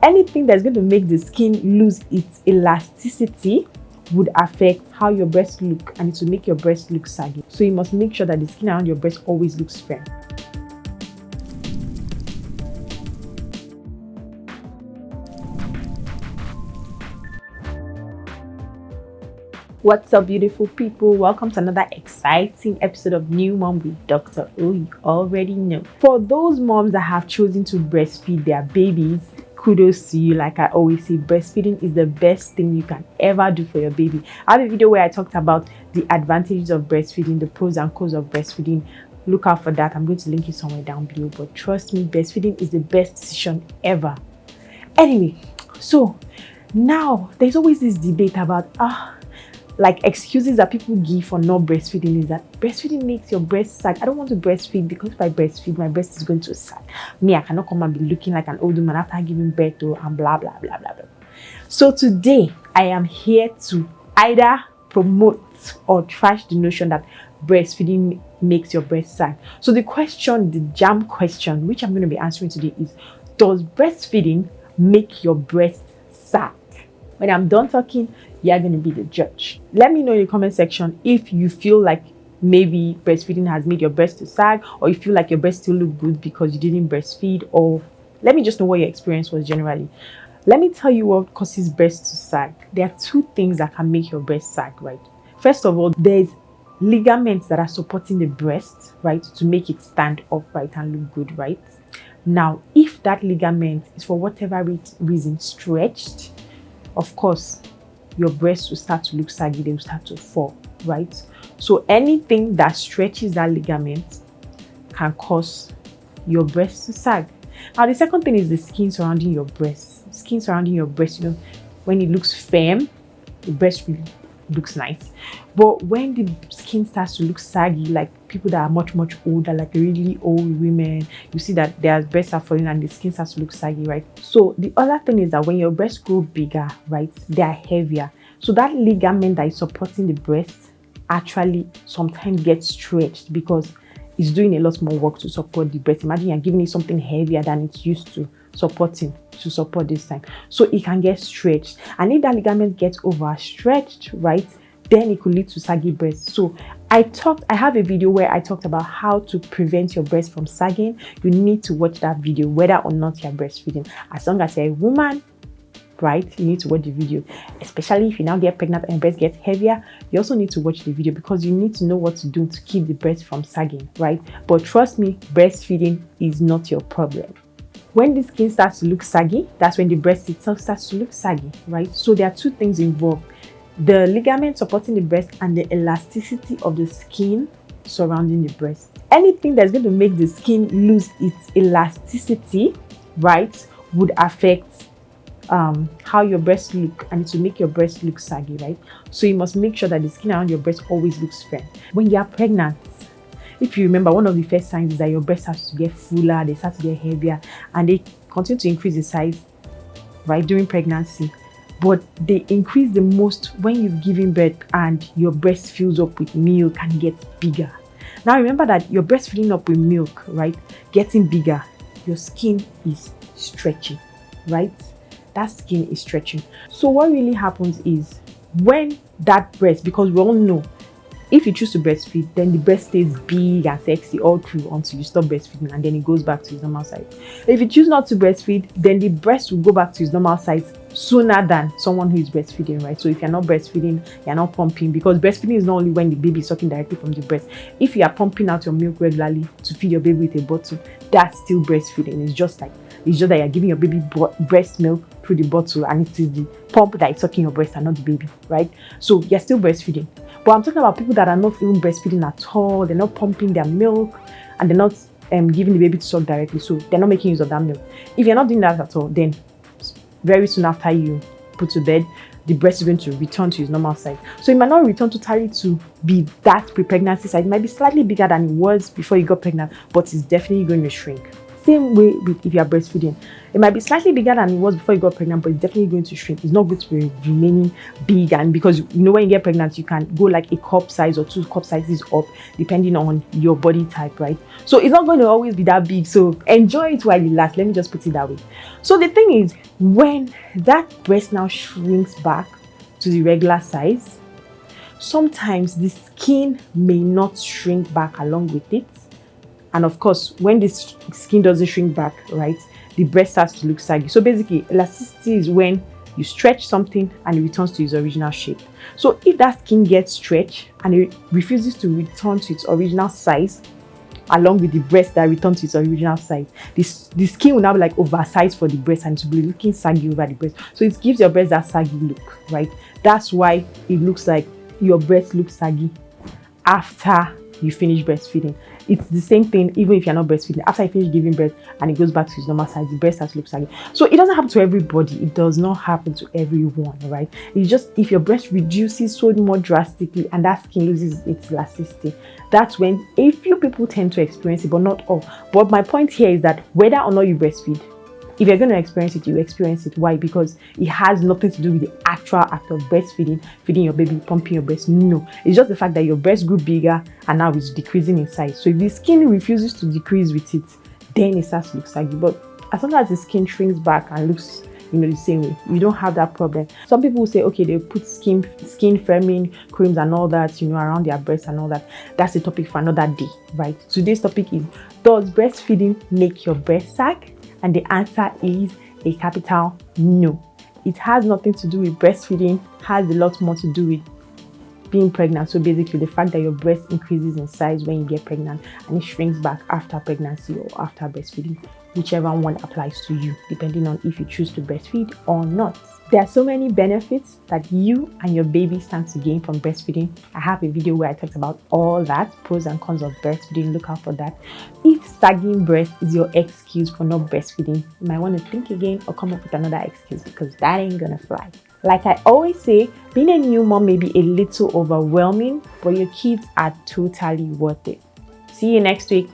Anything that's going to make the skin lose its elasticity would affect how your breast look, and it will make your breast look saggy. So you must make sure that the skin around your breast always looks firm. What's up, beautiful people? Welcome to another exciting episode of New Mom with Dr. O. You already know. For those moms that have chosen to breastfeed their babies, kudos to you. Like I always say, breastfeeding is the best thing you can ever do for your baby. I have a video where I talked about the advantages of breastfeeding, the pros and cons of breastfeeding. Look out for that. I'm going to link it somewhere down below. But trust me, breastfeeding is the best decision ever. Anyway, so now there's always this debate about like excuses that people give for not breastfeeding is that breastfeeding makes your breast sag. I don't want to breastfeed because if I breastfeed, my breast is going to sag. Me, I cannot come and be looking like an old woman after giving birth to and blah, blah, blah, blah, blah. So today, I am here to either promote or trash the notion that breastfeeding makes your breast sag. So the question, the jam question, which I'm going to be answering today is, does breastfeeding make your breast sag? When I'm done talking, you're going to be the judge. Let me know in the comment section if you feel like maybe breastfeeding has made your breast to sag, or you feel like your breast still look good because you didn't breastfeed, or let me just know what your experience was generally. Let me tell you what causes breast to sag. There are two things that can make your breast sag, right? First of all, there's ligaments that are supporting the breast, right, to make it stand upright and look good, right? Now, if that ligament is for whatever reason stretched, of course, your breast will start to look saggy, they will start to fall, right? So anything that stretches that ligament can cause your breast to sag. Now, the second thing is the skin surrounding your breast. Skin surrounding your breast, when it looks firm, the breast really looks nice. But when the skin starts to look saggy, like people that are much older, like really old women, you see that their breasts are falling and the skin starts to look saggy, right? So the other thing is that when your breasts grow bigger, right, they are heavier. So that ligament that is supporting the breast actually sometimes gets stretched because it's doing a lot more work to support the breast. Imagine you're giving it something heavier than it's used to support this time, so it can get stretched, and if that ligament gets overstretched, right, then it could lead to saggy breasts. So I have a video where I talked about how to prevent your breast from sagging. You need to watch that video whether or not you're breastfeeding. As long as you're a woman, right, you need to watch the video. Especially if you now get pregnant and your breast gets heavier, you also need to watch the video because you need to know what to do to keep the breast from sagging, right? But trust me, breastfeeding is not your problem. When the skin starts to look saggy, that's when the breast itself starts to look saggy, right? So there are two things involved: the ligament supporting the breast and the elasticity of the skin surrounding the breast. Anything that's going to make the skin lose its elasticity, right, would affect how your breast look, and it will make your breast look saggy, right? So you must make sure that the skin around your breast always looks firm. When you are pregnant, if you remember, one of the first signs is that your breast starts to get fuller, they start to get heavier, and they continue to increase in size, right, during pregnancy. But they increase the most when you've given birth and your breast fills up with milk and gets bigger. Now remember that your breast filling up with milk, right, getting bigger, your skin is stretching, right? That skin is stretching. So what really happens is when that breast, because we all know, if you choose to breastfeed, then the breast stays big and sexy all through until you stop breastfeeding, and then it goes back to its normal size. If you choose not to breastfeed, then the breast will go back to its normal size sooner than someone who is breastfeeding, right? So if you're not breastfeeding, you're not pumping, because breastfeeding is not only when the baby is sucking directly from the breast. If you are pumping out your milk regularly to feed your baby with a bottle, that's still breastfeeding. It's just that you're giving your baby breast milk through the bottle, and it is the pump that is sucking your breast and not the baby, right? So you're still breastfeeding. But I'm talking about people that are not even breastfeeding at all. They're not pumping their milk, and they're not giving the baby to suck directly. So they're not making use of that milk. If you're not doing that at all, then very soon after you put to bed, the breast is going to return to its normal size. So it might not return totally to be that pre-pregnancy size. It might be slightly bigger than it was before you got pregnant, but it's definitely going to shrink. same way with if you are breastfeeding. It might be slightly bigger than it was before you got pregnant, but it's definitely going to shrink. It's not going to be remaining big. And because when you get pregnant, you can go like a cup size or 2 cup sizes up, depending on your body type, right? So it's not going to always be that big. So enjoy it while it lasts. Let me just put it that way. So the thing is, when that breast now shrinks back to the regular size, sometimes the skin may not shrink back along with it. And of course, when this skin doesn't shrink back, right, the breast starts to look saggy. So basically, elasticity is when you stretch something and it returns to its original shape. So if that skin gets stretched and it refuses to return to its original size, along with the breast that returns to its original size, the skin will now be like oversized for the breast and it will be looking saggy over the breast. So it gives your breast that saggy look, right? That's why it looks like your breast looks saggy after you finish breastfeeding. It's the same thing even if you're not breastfeeding. After you finish giving birth and it goes back to its normal size, the breast has to look saggy. So it doesn't happen to everybody. It does not happen to everyone, right? It's just if your breast reduces so more drastically and that skin loses its elasticity, that's when a few people tend to experience it, but not all. But my point here is that whether or not you breastfeed, if you're going to experience it, you experience it. Why? Because it has nothing to do with the actual act of breastfeeding, feeding your baby, pumping your breast. No, it's just the fact that your breast grew bigger and now it's decreasing in size. So if the skin refuses to decrease with it, then it starts to look saggy. But as long as the skin shrinks back and looks the same way, you don't have that problem. Some people will say, okay, they put skin firming creams and all that, around their breasts and all that. That's a topic for another day, right? Today's topic is, does breastfeeding make your breast sag? And the answer is a capital no. It has nothing to do with breastfeeding, has a lot more to do with being pregnant. So basically, the fact that your breast increases in size when you get pregnant and it shrinks back after pregnancy or after breastfeeding, whichever one applies to you, depending on if you choose to breastfeed or not. There are so many benefits that you and your baby stand to gain from breastfeeding. I have a video where I talked about all that, pros and cons of breastfeeding. Look out for that. If sagging breast is your excuse for not breastfeeding, you might want to think again or come up with another excuse, because that ain't gonna fly. Like I always say, being a new mom may be a little overwhelming, but your kids are totally worth it. See you next week.